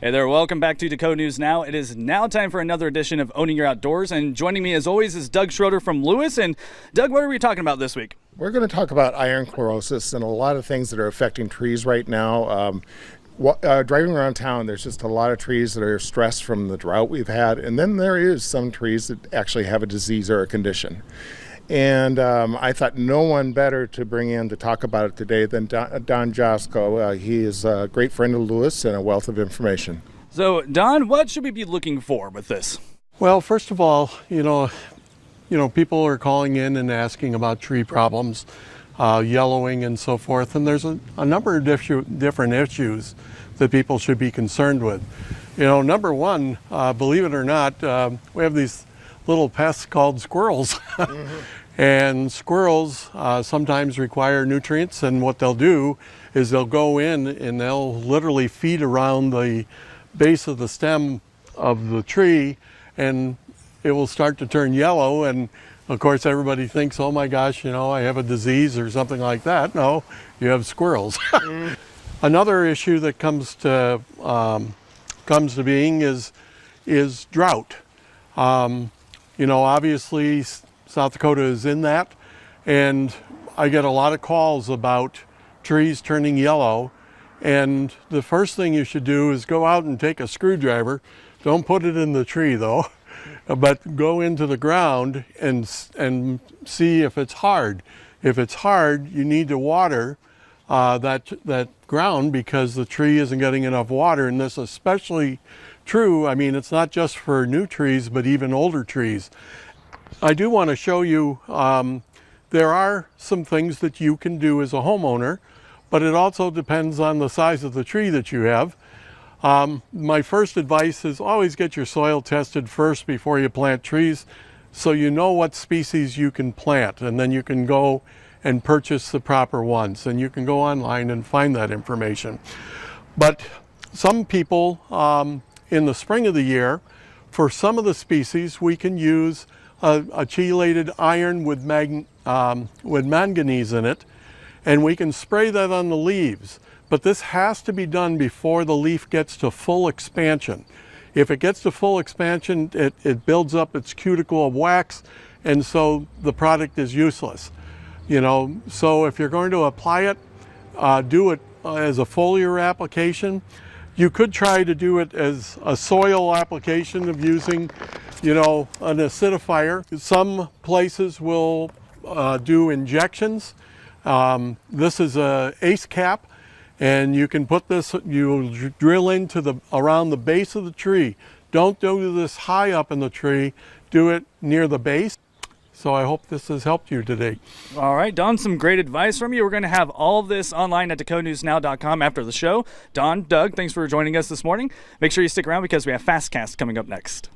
Hey there, welcome back to Dakota News Now. It is now time for another edition of Owning Your Outdoors, and joining me as always is Doug Schroeder from Lewis. And Doug, what are we talking about this week? We're going to talk about iron chlorosis and a lot of things that are affecting trees right now. Driving around town, there's just a lot of trees that are stressed from the drought we've had, and then there is some trees that actually have a disease or a condition. And I thought no one better to bring in to talk about it today than Don Josko. He is a great friend of Lewis and a wealth of information. So, Don, what should we be looking for with this? Well, first of all, you know, people are calling in and asking about tree problems, yellowing and so forth, and there's a number of different issues that people should be concerned with. You know, number one, believe it or not, we have these little pests called squirrels. And squirrels sometimes require nutrients, and what they'll do is they'll go in and they'll literally feed around the base of the stem of the tree, and it will start to turn yellow. And of course everybody thinks, oh my gosh, you know, I have a disease or something like that. No, you have squirrels. Another issue that comes to being is drought. You know, obviously South Dakota is in that, and I get a lot of calls about trees turning yellow. And the first thing you should do is go out and take a screwdriver. Don't put it in the tree though, but go into the ground and see if it's hard. If it's hard, you need to water that ground because the tree isn't getting enough water. And this is especially true, I mean, it's not just for new trees, but even older trees. I do want to show you, there are some things that you can do as a homeowner, but it also depends on the size of the tree that you have. My first advice is always get your soil tested first before you plant trees, so you know what species you can plant, and then you can go and purchase the proper ones, and you can go online and find that information. But some people, in the spring of the year, for some of the species, we can use a chelated iron with manganese in it, and we can spray that on the leaves. But this has to be done before the leaf gets to full expansion. If it gets to full expansion, it builds up its cuticle of wax, and so the product is useless. You know, so if you're going to apply it, do it as a foliar application. You could try to do it as a soil application of using, you know, an acidifier. Some places will do injections. This is a ACE cap, and you can put this, you drill into around the base of the tree. Don't do this high up in the tree, do it near the base. So I hope this has helped you today. All right, Don, some great advice from you. We're going to have all of this online at dakotanewsnow.com after the show. Don, Doug, thanks for joining us this morning. Make sure you stick around because we have Fastcast coming up next.